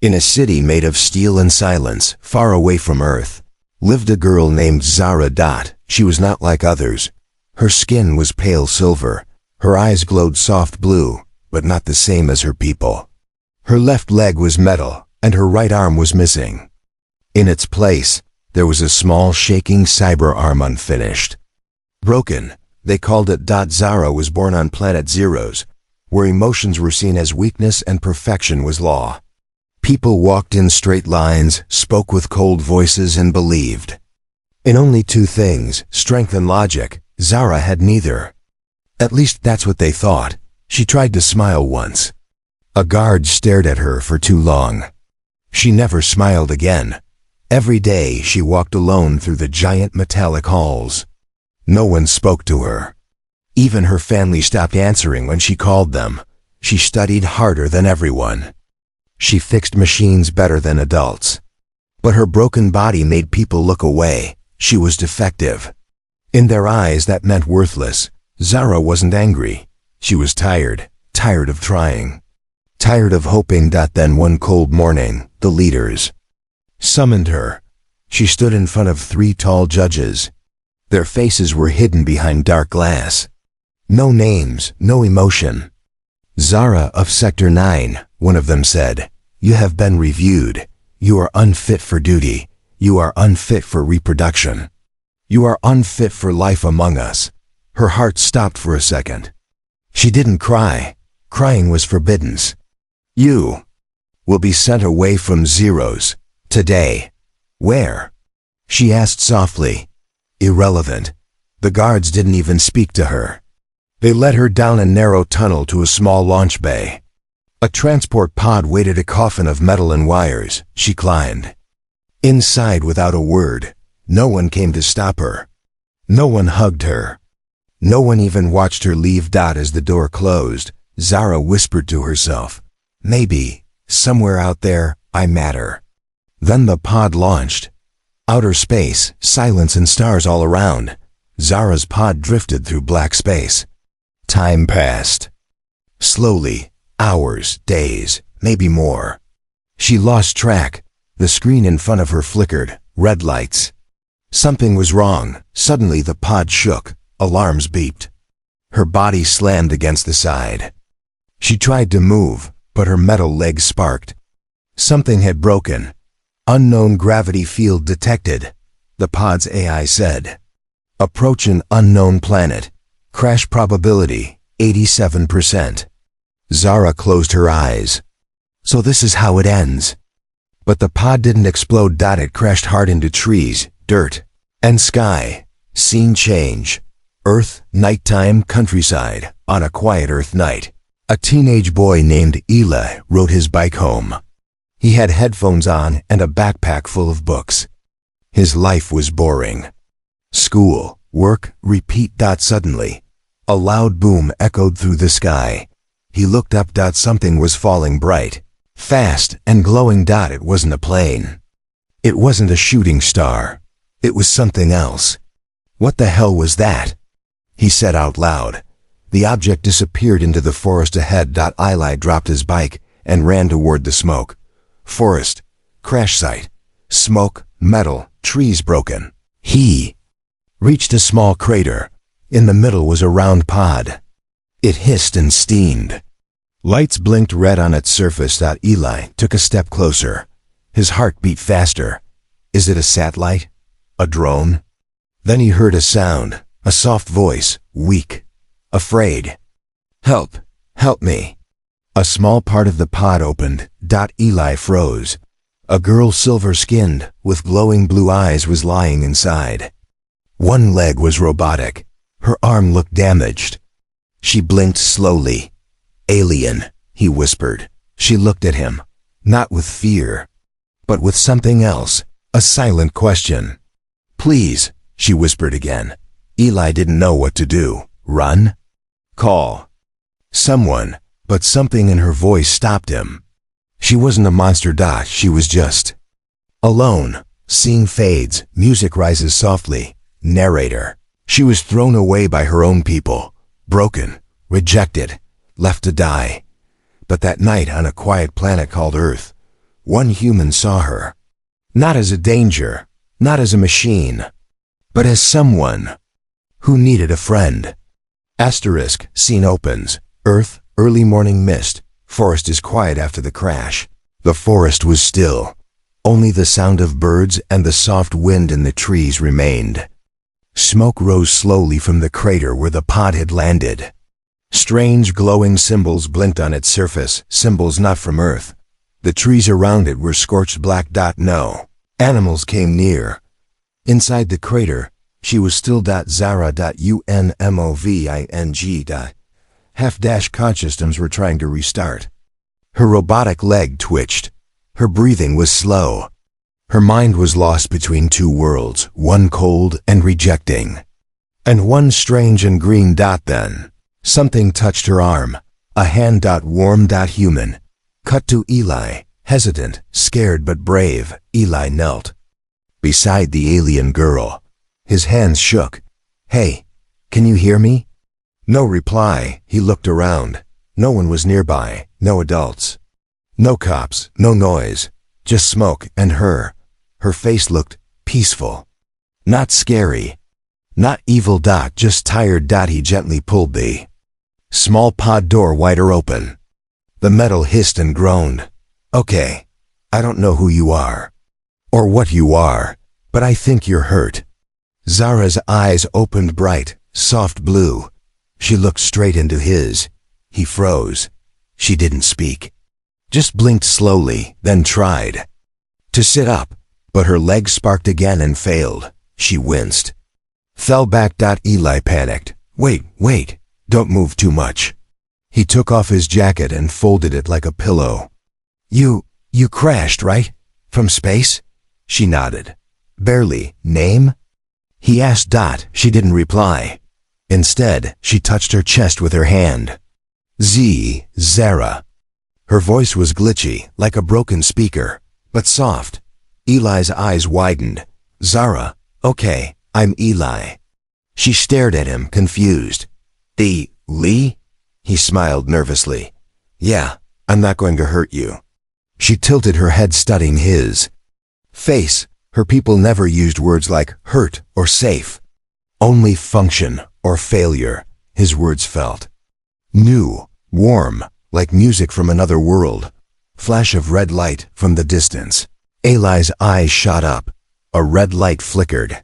In a city made of steel and silence, far away from Earth, lived a girl named Zara. She was not like others. Her skin was pale silver. Her eyes glowed soft blue, but not the same as her people. Her left leg was metal, and her right arm was missing. In its place, there was a small shaking cyber arm unfinished. Broken, they called it. Zara was born on planet Zeros, where emotions were seen as weakness and perfection was law. People walked in straight lines, spoke with cold voices, and believed in only two things, strength and logic. Zara had neither. At least that's what they thought. She tried to smile once. A guard stared at her for too long. She never smiled again. Every day she walked alone through the giant metallic halls. No one spoke to her. Even her family stopped answering when she called them. She studied harder than everyone. She fixed machines better than adults. But her broken body made people look away. She was defective. In their eyes, that meant worthless. Zara wasn't angry. She was tired of trying. Tired of hoping. Then one cold morning, the leaders summoned her. She stood in front of 3 tall judges. Their faces were hidden behind dark glass. No names, no emotion. Zara of Sector 9, one of them said, "You have been reviewed. You are unfit for duty. You are unfit for reproduction. You are unfit for life among us." Her heart stopped for a second. She didn't cry. Crying was forbidden. "You will be sent away from Zeros. Today." "Where?" she asked softly. Irrelevant. The guards didn't even speak to her. They led her down a narrow tunnel to a small launch bay. A transport pod waited, a coffin of metal and wires. She climbed inside without a word. No one came to stop her. No one hugged her. No one even watched her leave. As the door closed, Zara whispered to herself, "Maybe, somewhere out there, I matter." Then the pod launched. Outer space, silence and stars all around. Zara's pod drifted through black space. Time passed. Slowly, hours, days, maybe more. She lost track. The screen in front of her flickered, red lights. Something was wrong. Suddenly the pod shook. Alarms beeped. Her body slammed against the side. She tried to move, but her metal legs sparked. Something had broken. Unknown gravity field detected, the pod's AI said. Approach an unknown planet. Crash probability, 87%. Zara closed her eyes. So this is how it ends. But the pod didn't explode. It crashed hard into trees, dirt, and sky. Scene change. Earth, nighttime, countryside. On a quiet Earth night, a teenage boy named Eli rode his bike home. He had headphones on and a backpack full of books. His life was boring. School, work, repeat. Suddenly, a loud boom echoed through the sky. He looked up. Something was falling bright, fast, and glowing. It wasn't a plane. It wasn't a shooting star. It was something else. What the hell was that? He said out loud. The object disappeared into the forest ahead. Eli dropped his bike and ran toward the smoke. Forest, crash site, smoke, metal, trees broken. He reached a small crater. In the middle was a round pod. It hissed and steamed. Lights blinked red on its surface. Eli took a step closer. His heart beat faster. Is it a satellite? A drone? Then he heard a sound, a soft voice, weak, afraid. Help, help me. A small part of the pod opened. Eli froze. A girl, silver-skinned, with glowing blue eyes, was lying inside. One leg was robotic. Her arm looked damaged. She blinked slowly. Alien, he whispered. She looked at him, not with fear, but with something else, a silent question. Please, she whispered again. Eli didn't know what to do. Run? Call someone. But something in her voice stopped him. She wasn't a monster. She was just alone. Scene fades. Music rises softly. Narrator. She was thrown away by her own people. Broken. Rejected. Left to die. But that night on a quiet planet called Earth, one human saw her. Not as a danger, not as a machine, but as someone who needed a friend. Asterisk, scene opens. Earth, early morning mist. Forest is quiet after the crash. The forest was still. Only the sound of birds and the soft wind in the trees remained. Smoke rose slowly from the crater where the pod had landed. Strange glowing symbols blinked on its surface, symbols not from Earth. The trees around it were scorched black. No. Animals came near. Inside the crater, she was still. Zara. Unmoving. Half-consciousness were trying to restart. Her robotic leg twitched. Her breathing was slow. Her mind was lost between two worlds, one cold and rejecting, and one strange and green. Then something touched her arm. A hand. Warm. Human. Cut to Eli. Hesitant, scared but brave, Eli knelt beside the alien girl. His hands shook. "Hey, can you hear me?" No reply. He looked around. No one was nearby, no adults. No cops, no noise, just smoke and her. Her face looked peaceful. Not scary. Not evil. Just tired. He gently pulled the small pod door wider open. The metal hissed and groaned. "Okay, I don't know who you are, or what you are, but I think you're hurt." Zara's eyes opened bright, soft blue. She looked straight into his. He froze. She didn't speak. Just blinked slowly, then tried to sit up, but her legs sparked again and failed. She winced. Fell back. Eli panicked. Wait, don't move too much." He took off his jacket and folded it like a pillow. You crashed, right? From space?" She nodded. "Barely. Name?" He asked. She didn't reply. Instead, she touched her chest with her hand. Zara. Her voice was glitchy, like a broken speaker, but soft. Eli's eyes widened. "Zara, okay, I'm Eli." She stared at him, confused. Lee?" He smiled nervously. "Yeah, I'm not going to hurt you." She tilted her head, studying his face. Her people never used words like hurt or safe. Only function or failure, his words felt. New, warm, like music from another world. Flash of red light from the distance. Eli's eyes shot up. A red light flickered.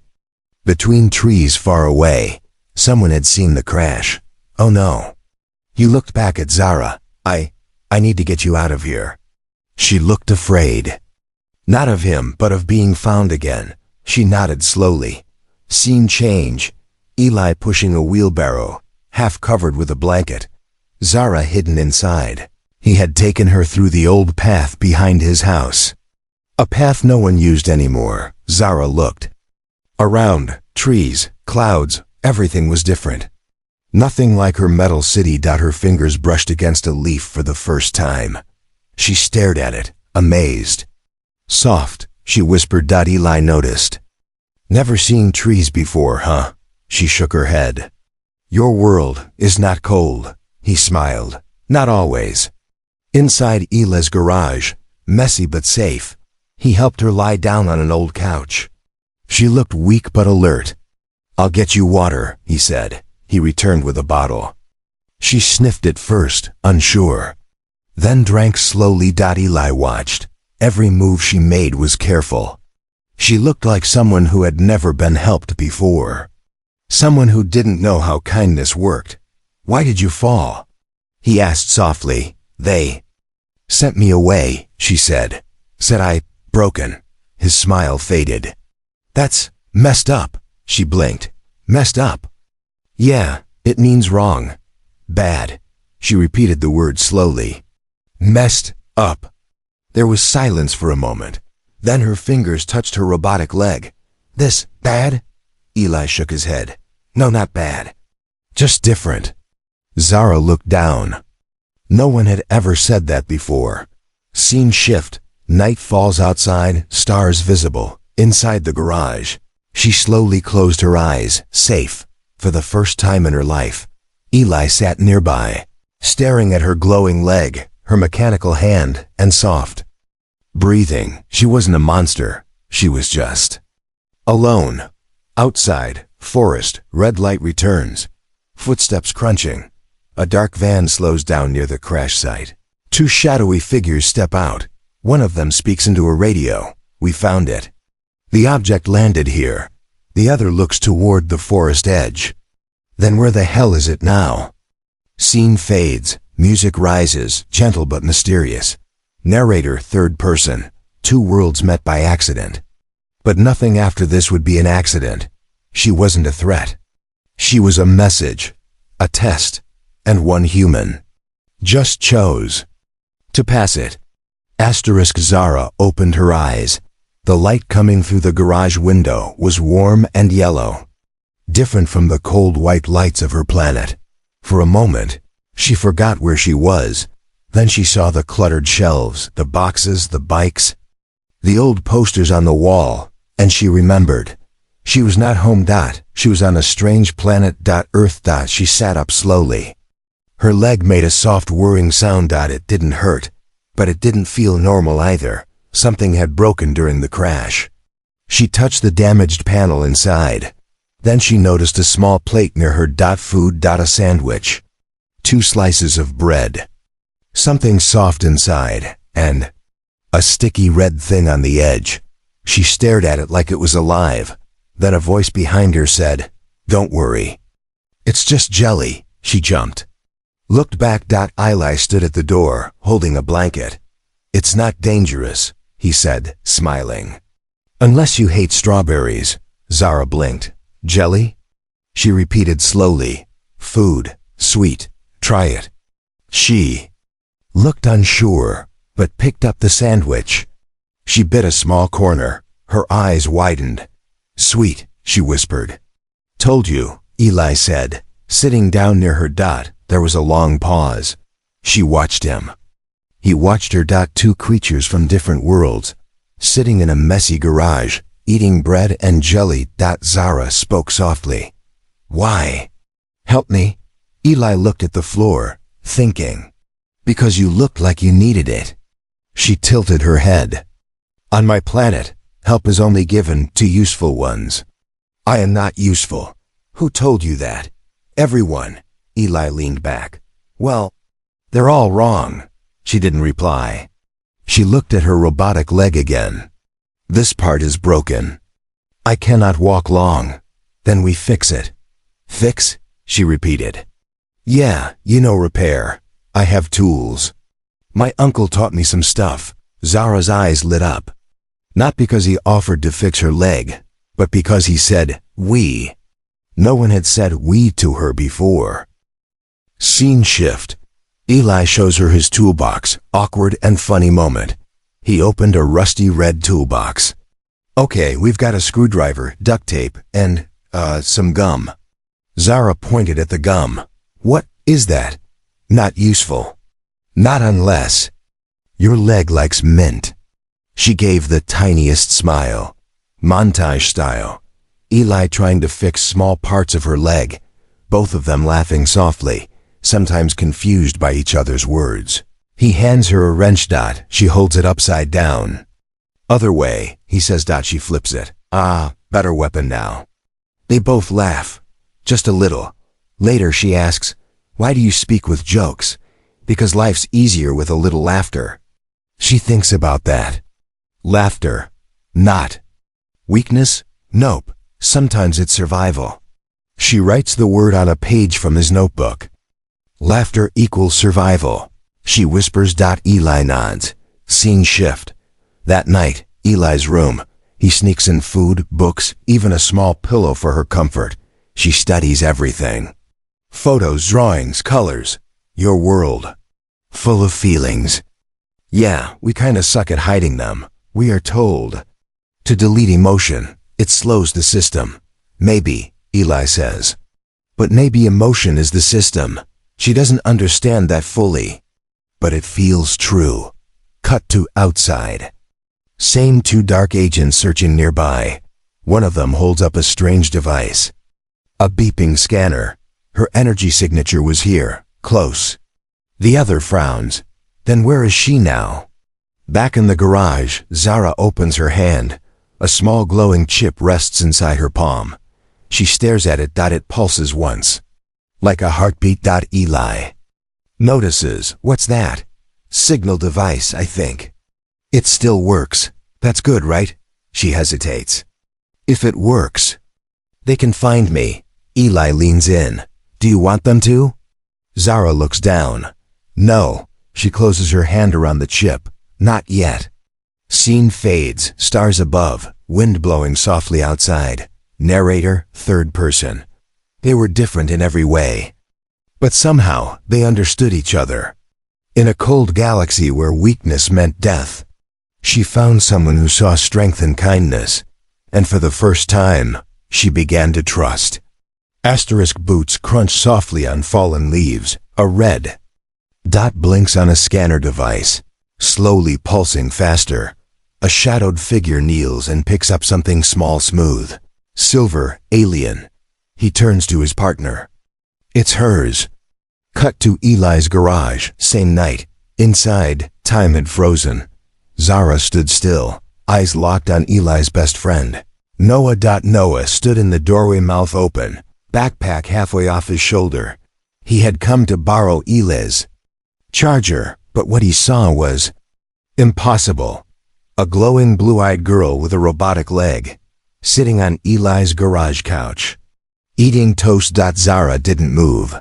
Between trees far away, someone had seen the crash. Oh no. He looked back at Zara. I need to get you out of here." She looked afraid. Not of him, but of being found again. She nodded slowly. Scene change. Eli pushing a wheelbarrow, half covered with a blanket. Zara hidden inside. He had taken her through the old path behind his house. A path no one used anymore. Zara looked around. Trees, clouds, everything was different. Nothing like her metal city. Her fingers brushed against a leaf for the first time. She stared at it, amazed. "Soft," she whispered. Eli noticed. "Never seen trees before, huh?" She shook her head. "Your world is not cold," he smiled. "Not always." Inside Eli's garage, messy but safe, he helped her lie down on an old couch. She looked weak but alert. "I'll get you water," he said. He returned with a bottle. She sniffed it first, unsure, then drank slowly. Eli watched. Every move she made was careful. She looked like someone who had never been helped before. Someone who didn't know how kindness worked. "Why did you fall?" he asked softly. "They sent me away," she said. "Said I broken." His smile faded. "That's messed up," she blinked. "Messed up?" "Yeah, it means wrong. Bad." She repeated the word slowly. "Messed up." There was silence for a moment. Then her fingers touched her robotic leg. "This bad?" Eli shook his head. "No, not bad. Just different." Zara looked down. No one had ever said that before. Scene shift. Night falls outside, stars visible. Inside the garage, she slowly closed her eyes, safe, for the first time in her life. Eli sat nearby, staring at her glowing leg, her mechanical hand, and soft Breathing. She wasn't a monster. She was just alone. Outside, forest, red light returns. Footsteps crunching. A dark van slows down near the crash site. Two shadowy figures step out. One of them speaks into a radio. We found it. The object landed here. The other looks toward the forest edge. Then where the hell is it now? Scene fades. Music rises, gentle but mysterious. Narrator third person. Two worlds met by accident. But nothing after this would be an accident. She wasn't a threat. She was a message, a test, and one human just chose to pass it. Asterisk Zara opened her eyes. The light coming through the garage window was warm and yellow, different from the cold white lights of her planet. For a moment, she forgot where she was. Then she saw the cluttered shelves, the boxes, the bikes, the old posters on the wall, and she remembered. She was not home. She was on a strange planet. Earth. She sat up slowly. Her leg made a soft whirring sound. It didn't hurt, but it didn't feel normal either. Something had broken during the crash. She touched the damaged panel inside. Then she noticed a small plate near her. Food. A sandwich. 2 slices of bread. Something soft inside, and a sticky red thing on the edge. She stared at it like it was alive. Then a voice behind her said, "Don't worry. It's just jelly." She jumped. Looked back. Eli stood at the door, holding a blanket. "It's not dangerous," he said, smiling. "Unless you hate strawberries." Zara blinked. "Jelly?" She repeated slowly. "Food. Sweet. Try it." She looked unsure, but picked up the sandwich. She bit a small corner. Her eyes widened. "Sweet," she whispered. "Told you," Eli said, sitting down near her. There was a long pause. She watched him. He watched her. 2 creatures from different worlds, sitting in a messy garage, eating bread and jelly. Zara spoke softly. "Why?" "Help me." Eli looked at the floor, thinking. "Because you looked like you needed it." She tilted her head. "On my planet, help is only given to useful ones. I am not useful." "Who told you that?" "Everyone." Eli leaned back. "Well, they're all wrong." She didn't reply. She looked at her robotic leg again. "This part is broken. I cannot walk long." "Then we fix it." "Fix?" she repeated. "Yeah, repair. I have tools. My uncle taught me some stuff." Zara's eyes lit up. Not because he offered to fix her leg, but because he said, "we." No one had said "we" to her before. Scene shift. Eli shows her his toolbox, awkward and funny moment. He opened a rusty red toolbox. "Okay, we've got a screwdriver, duct tape, and, some gum." Zara pointed at the gum. "What is that?" "Not useful." "Not unless your leg likes mint." She gave the tiniest smile. Montage style. Eli trying to fix small parts of her leg, both of them laughing softly, sometimes confused by each other's words. He hands her a wrench. She holds it upside down. "Other way," he says. She flips it. "Ah, better weapon now." They both laugh. Just a little. Later she asks, "Why do you speak with jokes?" "Because life's easier with a little laughter." She thinks about that. Laughter. Not weakness? Nope. Sometimes it's survival. She writes the word on a page from his notebook. Laughter equals survival. She whispers. Eli nods. Scene shift. That night, Eli's room. He sneaks in food, books, even a small pillow for her comfort. She studies everything. Photos, drawings, colors. Your world. Full of feelings. Yeah, we kinda suck at hiding them. We are told to delete emotion. It slows the system. Maybe, Eli says. But maybe emotion is the system. She doesn't understand that fully. But it feels true. Cut to outside. Same 2 dark agents searching nearby. One of them holds up a strange device. A beeping scanner. Her energy signature was here, close. The other frowns. Then where is she now? Back in the garage, Zara opens her hand. A small glowing chip rests inside her palm. She stares at it. It pulses once. Like a heartbeat. Eli notices. What's that? Signal device, I think. It still works. That's good, right? She hesitates. If it works, they can find me. Eli leans in. Do you want them to? Zara looks down. No. She closes her hand around the chip. Not yet. Scene fades, stars above, wind blowing softly outside. Narrator, third person. They were different in every way. But somehow, they understood each other. In a cold galaxy where weakness meant death, she found someone who saw strength and kindness. And for the first time, she began to trust. Asterisk boots crunch softly on fallen leaves. A red dot blinks on a scanner device, slowly pulsing faster. A shadowed figure kneels and picks up something small, smooth. Silver, alien. He turns to his partner. It's hers. Cut to Eli's garage, same night. Inside, time had frozen. Zara stood still, eyes locked on Eli's best friend. Noah. Noah stood in the doorway, mouth open, backpack halfway off his shoulder. He had come to borrow Eli's charger, but what he saw was impossible. A glowing blue-eyed girl with a robotic leg, sitting on Eli's garage couch, eating toast. Zara didn't move.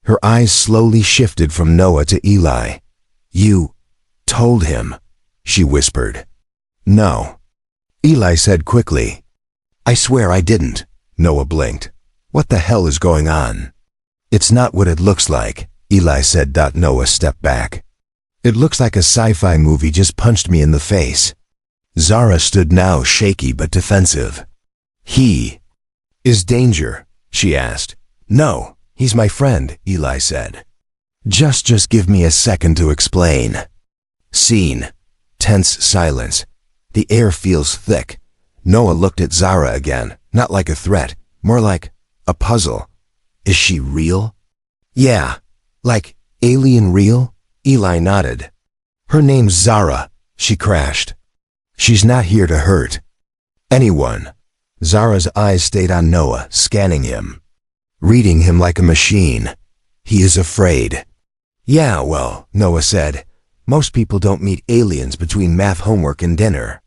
Her eyes slowly shifted from Noah to Eli. You told him, she whispered. No. Eli said quickly. I swear I didn't. Noah blinked. What the hell is going on? It's not what it looks like, Eli said. Noah stepped back. It looks like a sci-fi movie just punched me in the face. Zara stood now, shaky but defensive. He is danger, she asked. No, he's my friend, Eli said. Just give me a second to explain. Scene. Tense silence. The air feels thick. Noah looked at Zara again, not like a threat, more like a puzzle. Is she real? Yeah. Like alien real? Eli nodded. Her name's Zara, she crashed. She's not here to hurt anyone. Zara's eyes stayed on Noah, scanning him, reading him like a machine. He is afraid. Yeah, well, Noah said, most people don't meet aliens between math homework and dinner.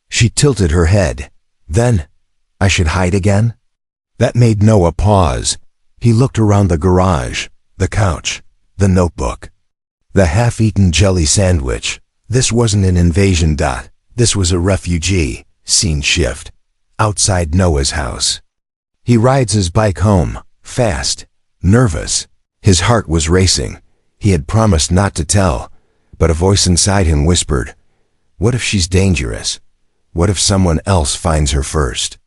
She tilted her head. Then, I should hide again? That made Noah pause. He looked around the garage, the couch, the notebook, the half-eaten jelly sandwich. This wasn't an invasion. This was a refugee. Scene shift. Outside Noah's house. He rides his bike home, fast, nervous. His heart was racing. He had promised not to tell, but a voice inside him whispered, what if she's dangerous? What if someone else finds her first?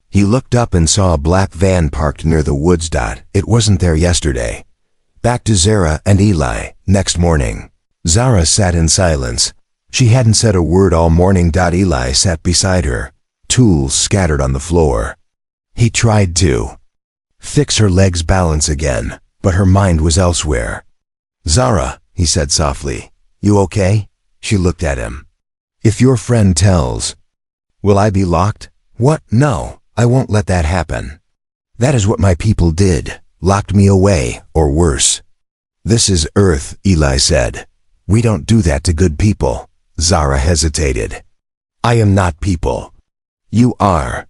He looked up and saw a black van parked near the woods. It wasn't there yesterday. Back to Zara and Eli, next morning. Zara sat in silence. She hadn't said a word all morning. Eli sat beside her, tools scattered on the floor. He tried to fix her leg's balance again, but her mind was elsewhere. Zara, he said softly, you okay? She looked at him. If your friend tells, will I be locked? What? No, I won't let that happen. That is what my people did, locked me away, or worse. This is Earth, Eli said. We don't do that to good people. Zara hesitated. I am not people. You are.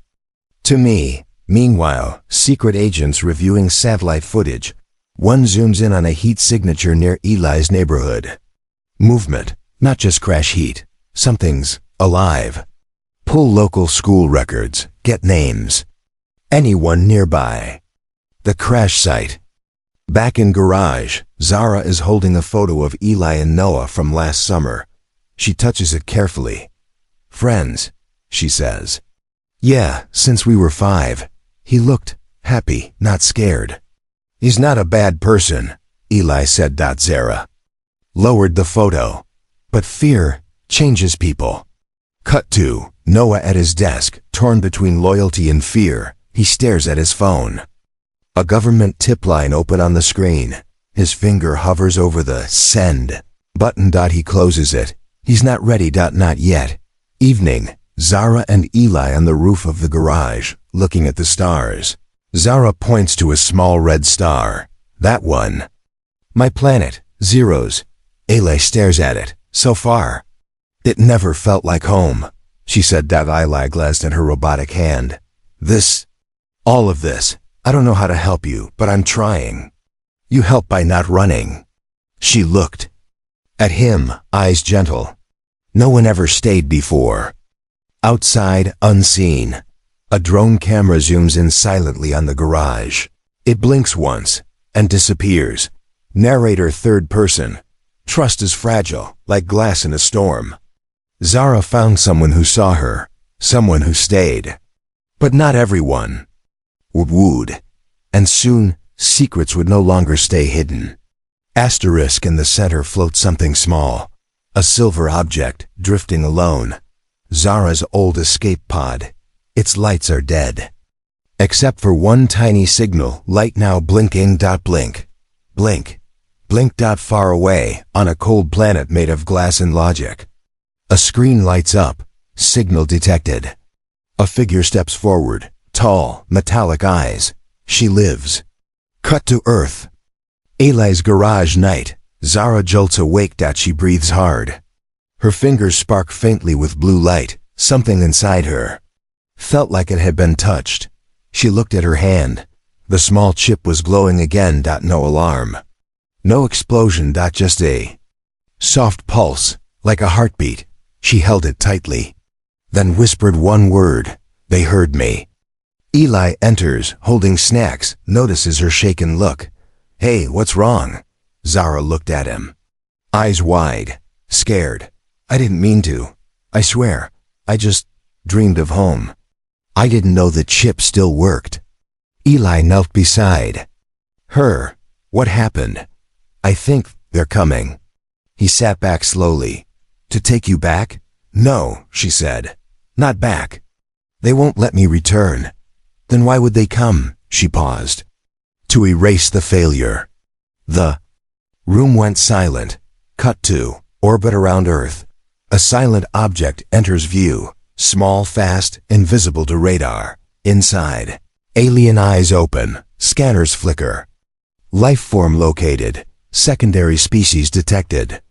To me. Meanwhile, secret agents reviewing satellite footage. One zooms in on a heat signature near Eli's neighborhood. Movement, not just crash heat. Something's alive. Pull local school records, get names. Anyone nearby. The crash site. Back in garage, Zara is holding a photo of Eli and Noah from last summer. She touches it carefully. Friends, she says. Yeah, since we were 5. He looked happy, not scared. He's not a bad person, Eli said. Zara lowered the photo. But fear changes people. Cut to Noah at his desk, torn between loyalty and fear. He stares at his phone. A government tip line open on the screen. His finger hovers over the send button. He closes it. He's not ready. Not yet. Evening. Zara and Eli on the roof of the garage, looking at the stars. Zara points to a small red star. That one. My planet. Zeros. Eli stares at it. So far. It never felt like home, she said. Eli glanced at her robotic hand. All of this. I don't know how to help you, but I'm trying. You help by not running. She looked at him, eyes gentle. No one ever stayed before. Outside, unseen. A drone camera zooms in silently on the garage. It blinks once and disappears. Narrator third person. Trust is fragile, like glass in a storm. Zara found someone who saw her, someone who stayed. But not everyone would. And soon, secrets would no longer stay hidden. Asterisk in the center floats something small. A silver object, drifting alone. Zara's old escape pod. Its lights are dead. Except for one tiny signal, light now blinking. Blink. Blink. Blink. Far away, on a cold planet made of glass and logic. A screen lights up. Signal detected. A figure steps forward. Tall, metallic eyes. She lives. Cut to Earth. Eli's garage night. Zara jolts awake. She breathes hard. Her fingers spark faintly with blue light. Something inside her felt like it had been touched. She looked at her hand. The small chip was glowing again. No alarm. No explosion. Just a soft pulse, like a heartbeat. She held it tightly. Then whispered one word. They heard me. Eli enters, holding snacks, notices her shaken look. Hey, what's wrong? Zara looked at him. Eyes wide, scared. I didn't mean to. I swear. I just dreamed of home. I didn't know the chip still worked. Eli knelt beside her. What happened? I think they're coming. He sat back slowly. To take you back? No, she said. Not back. They won't let me return. Then why would they come? She paused. To erase the failure. The room went silent. Cut to orbit around Earth. A silent object enters view. Small, fast, invisible to radar. Inside. Alien eyes open. Scanners flicker. Life form located. Secondary species detected.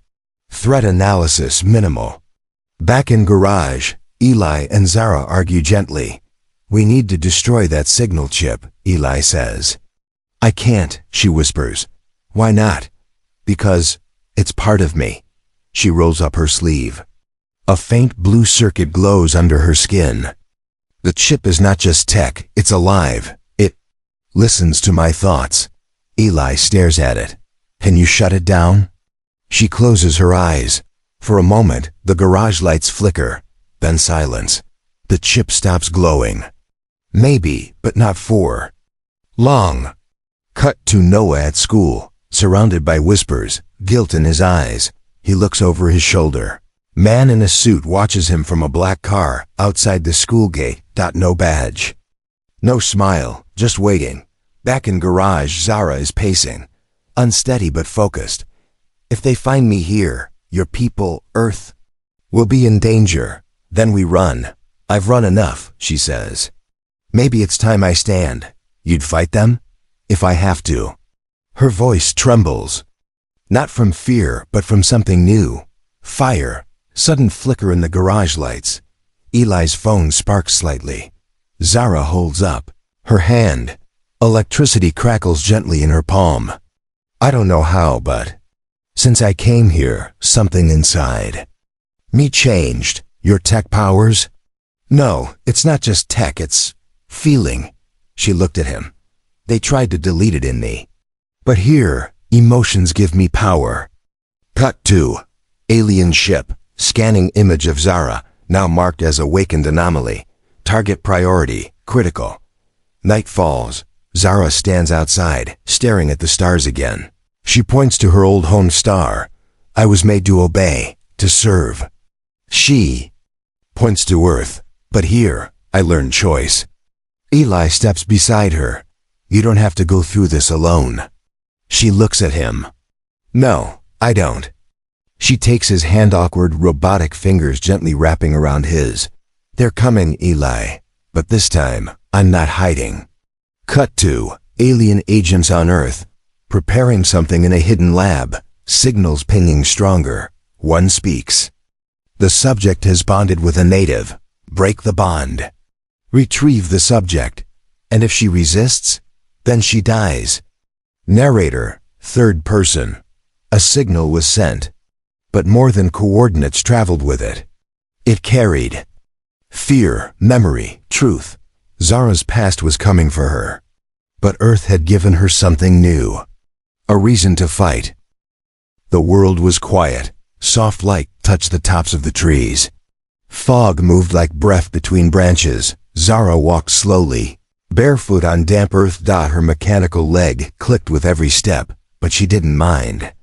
Threat analysis minimal. Back in garage, Eli and Zara argue gently. We need to destroy that signal chip, Eli says. I can't, she whispers. Why not? Because it's part of me. She rolls up her sleeve. A faint blue circuit glows under her skin. The chip is not just tech, it's alive. It listens to my thoughts. Eli stares at it. Can you shut it down? She closes her eyes. For a moment, the garage lights flicker, then silence. The chip stops glowing. Maybe, but not for long. Cut to Noah at school, surrounded by whispers, guilt in his eyes. He looks over his shoulder. Man in a suit watches him from a black car outside the school gate. No badge. No smile, just waiting. Back in garage, Zara is pacing. Unsteady but focused. If they find me here, your people, Earth, will be in danger. Then we run. I've run enough, she says. Maybe it's time I stand. You'd fight them? If I have to. Her voice trembles. Not from fear, but from something new. Fire. Sudden flicker in the garage lights. Eli's phone sparks slightly. Zara holds up her hand. Electricity crackles gently in her palm. I don't know how, but since I came here, something inside me changed. Your tech powers? No, it's not just tech, it's feeling. She looked at him. They tried to delete it in me. But here, emotions give me power. Cut to alien ship, scanning image of Zara, now marked as awakened anomaly. Target priority, critical. Night falls. Zara stands outside, staring at the stars again. She points to her old home star. I was made to obey, to serve. She points to Earth. But here, I learned choice. Eli steps beside her. You don't have to go through this alone. She looks at him. No, I don't. She takes his hand, awkward robotic fingers gently wrapping around his. They're coming, Eli. But this time, I'm not hiding. Cut to alien agents on Earth, preparing something in a hidden lab, signals pinging stronger. One speaks. The subject has bonded with a native. Break the bond. Retrieve the subject. And if she resists, then she dies. Narrator, third person. A signal was sent. But more than coordinates traveled with it. It carried fear, memory, truth. Zara's past was coming for her. But Earth had given her something new. A reason to fight. The world was quiet. Soft light touched the tops of the trees. Fog moved like breath between branches. Zara walked slowly, barefoot on damp earth. Her mechanical leg clicked with every step, but she didn't mind.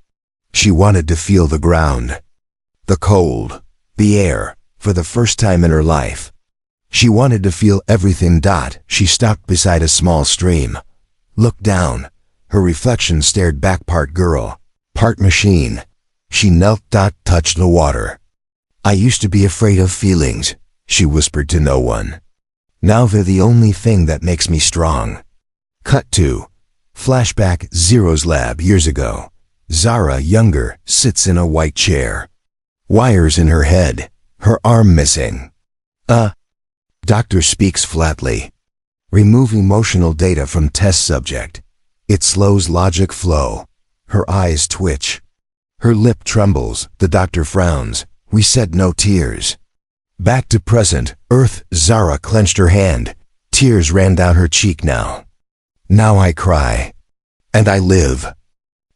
She wanted to feel the ground. The cold. The air. For the first time in her life. She wanted to feel everything. She stopped beside a small stream. Looked down. Her reflection stared back, part girl, part machine. She knelt. Touched the water. I used to be afraid of feelings, she whispered to no one. Now they're the only thing that makes me strong. Cut to flashback. Zero's lab years ago. Zara, younger, sits in a white chair. Wires in her head. Her arm missing. Doctor speaks flatly. Remove emotional data from test subject. It slows logic flow. Her eyes twitch. Her lip trembles. The doctor frowns. We said no tears. Back to present, Earth. Zara clenched her hand. Tears ran down her cheek now. Now I cry. And I live.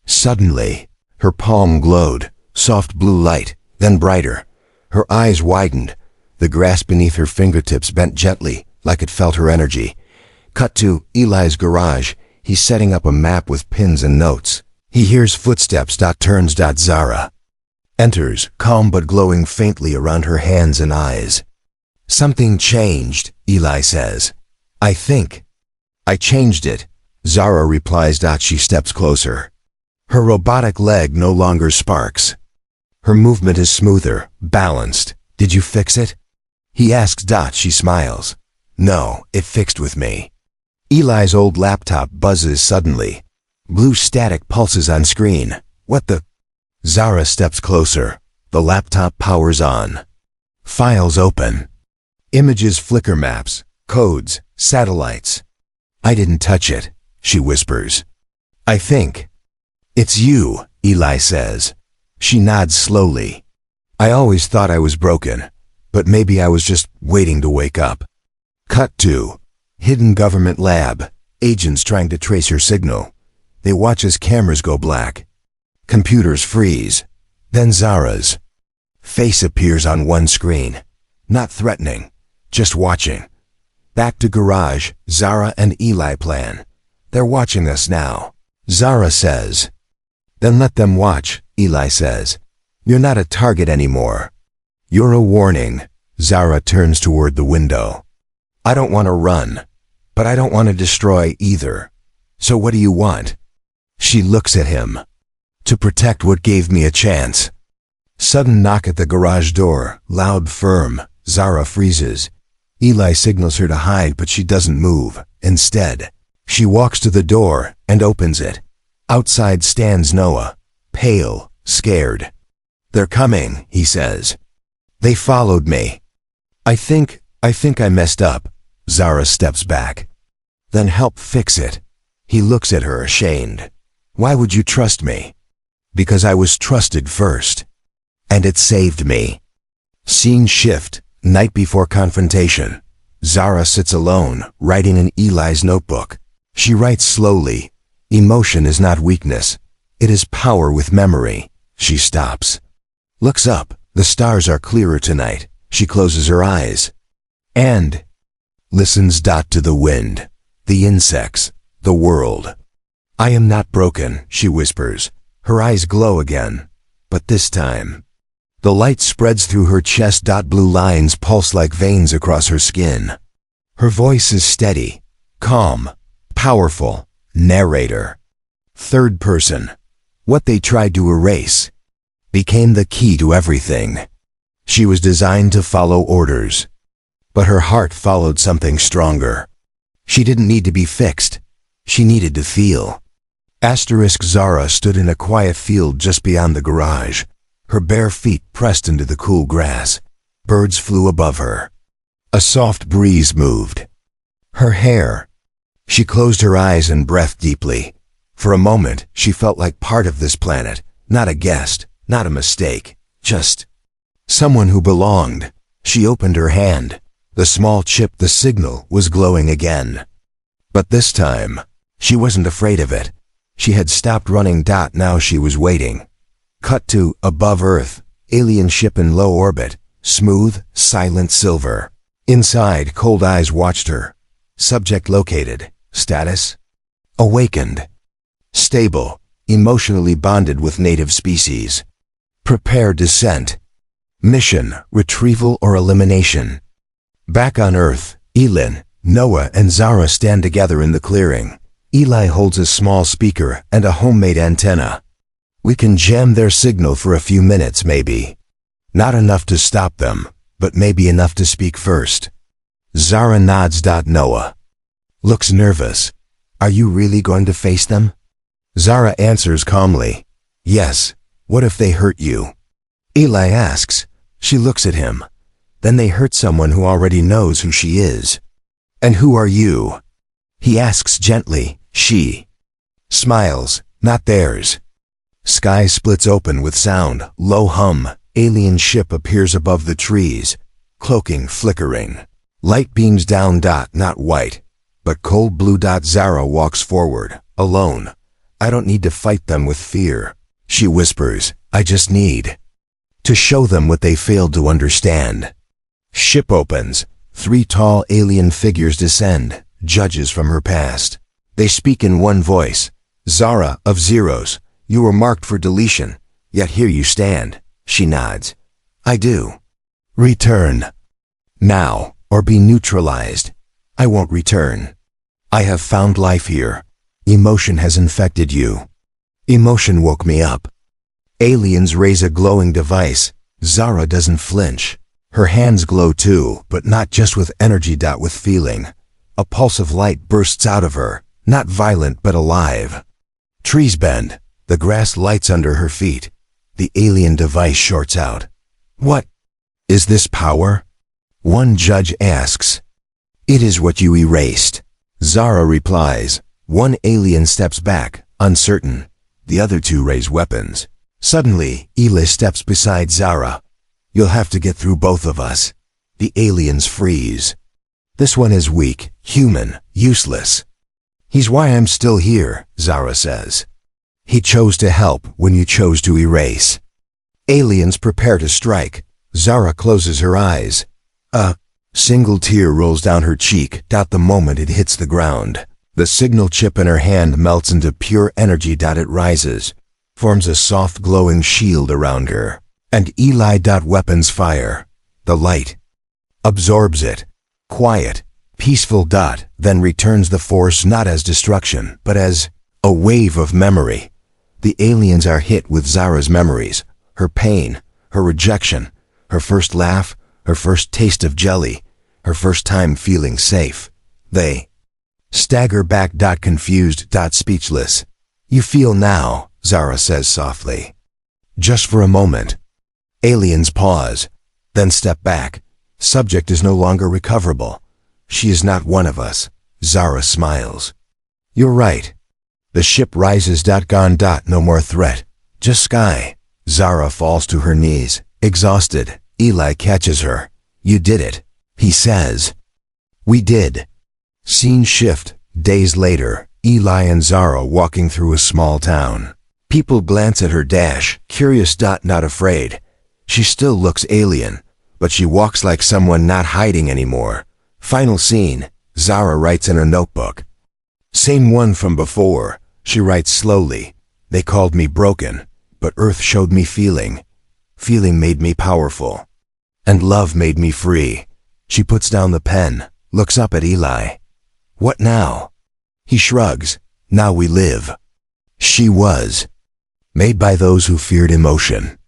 Suddenly, her palm glowed. Soft blue light, then brighter. Her eyes widened. The grass beneath her fingertips bent gently, like it felt her energy. Cut to Eli's garage. He's setting up a map with pins and notes. He hears footsteps. Turns. Zara enters, calm but glowing faintly around her hands and eyes. Something changed, Eli says. I think. I changed it, Zara replies. She steps closer. Her robotic leg no longer sparks. Her movement is smoother, balanced. Did you fix it? He asks. She smiles. No, it fixed with me. Eli's old laptop buzzes suddenly. Blue static pulses on screen. What the? Zara steps closer. The laptop powers on. Files open. Images flicker, maps, codes, satellites. I didn't touch it, she whispers. I think. It's you, Eli says. She nods slowly. I always thought I was broken, but maybe I was just waiting to wake up. Cut to hidden government lab. Agents trying to trace her signal. They watch as cameras go black. Computers freeze. Then Zara's face appears on one screen. Not threatening, just watching. Back to garage. Zara and Eli plan. They're watching us now, Zara says. Then let them watch, Eli says. You're not a target anymore. You're a warning. Zara turns toward the window. I don't want to run, but I don't want to destroy either. So what do you want? She looks at him. To protect what gave me a chance. Sudden knock at the garage door, loud, firm. Zara freezes. Eli signals her to hide, but she doesn't move. Instead, she walks to the door and opens it. Outside stands Noah, pale, scared. They're coming, he says. They followed me. I think I messed up. Zara steps back. Then help fix it. He looks at her, ashamed. Why would you trust me? Because I was trusted first. And it saved me. Scene shift, night before confrontation. Zara sits alone, writing in Eli's notebook. She writes slowly. Emotion is not weakness. It is power with memory. She stops. Looks up. The stars are clearer tonight. She closes her eyes. And listens. To the wind, the insects, the world. I am not broken, she whispers. Her eyes glow again. But this time, the light spreads through her chest. Blue lines pulse like veins across her skin. Her voice is steady, calm, powerful. Narrator. Third person. What they tried to erase. became the key to everything. She was designed to follow orders. But her heart followed something stronger. She didn't need to be fixed. She needed to feel. Zara stood in a quiet field just beyond the garage. Her bare feet pressed into the cool grass. Birds flew above her. A soft breeze moved. Her hair. She closed her eyes and breathed deeply. For a moment, she felt like part of this planet, not a guest, not a mistake, just someone who belonged. She opened her hand. The small chip, the signal, was glowing again. But this time, she wasn't afraid of it. She had stopped running. Now she was waiting. Cut to above Earth, alien ship in low orbit, smooth, silent silver. Inside, cold eyes watched her. Subject located. Status? Awakened. Stable, emotionally bonded with native species. Prepare descent. Mission, retrieval or elimination. Back on Earth, Elin, Noah and Zara stand together in the clearing. Eli holds a small speaker and a homemade antenna. We can jam their signal for a few minutes maybe. Not enough to stop them, but maybe enough to speak first. Zara nods. Noah looks nervous. Are you really going to face them? Zara answers calmly. Yes. What if they hurt you? Eli asks. She looks at him. Then they hurt someone who already knows who she is. And who are you? He asks gently. She smiles, not theirs. Sky splits open with sound, low hum. Alien ship appears above the trees, cloaking, flickering. Light beams down. Not white, but cold blue. Zara walks forward, alone. I don't need to fight them with fear, she whispers. I just need to show them what they failed to understand. Ship opens. 3 tall alien figures descend, judges from her past. They speak in one voice. Zara, of Zeros, you were marked for deletion, yet here you stand. She nods. I do. Return. Now, or be neutralized. I won't return. I have found life here. Emotion has infected you. Emotion woke me up. Aliens raise a glowing device. Zara doesn't flinch. Her hands glow too, but not just with energy. With feeling. A pulse of light bursts out of her, not violent but alive. Trees bend. The grass lights under her feet. The alien device shorts out. What is this power? One judge asks. It is what you erased. Zara replies. One alien steps back, uncertain. The other 2 raise weapons. Suddenly, Eli steps beside Zara. You'll have to get through both of us. The aliens freeze. This one is weak, human, useless. He's why I'm still here, Zara says. He chose to help when you chose to erase. Aliens prepare to strike. Zara closes her eyes. A single tear rolls down her cheek. The moment it hits the ground. The signal chip in her hand melts into pure energy. It rises, forms a soft glowing shield around her. And Eli. Weapons fire. The light absorbs it. Quiet, peaceful. Then returns the force not as destruction, but as a wave of memory. The aliens are hit with Zara's memories. Her pain, her rejection, her first laugh, her first taste of jelly, her first time feeling safe. They stagger back. Confused. Speechless. You feel now, Zara says softly. Just for a moment. Aliens pause, then step back. Subject is no longer recoverable. She is not one of us. Zara smiles. You're right. The ship rises. Gone. No more threat. Just sky. Zara falls to her knees, exhausted. Eli catches her. You did it, he says. We did. Scene shift. Days later, Eli and Zara walking through a small town. People glance at her curious. Not afraid. She still looks alien, but she walks like someone not hiding anymore. Final scene. Zara writes in a notebook. Same one from before. She writes slowly. They called me broken, but Earth showed me feeling. Feeling made me powerful. And love made me free. She puts down the pen, looks up at Eli. What now? He shrugs. Now we live. She was made by those who feared emotion.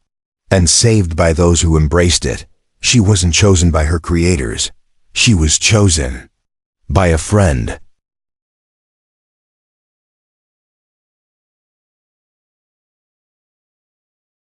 and saved by those who embraced it. She wasn't chosen by her creators. She was chosen by a friend,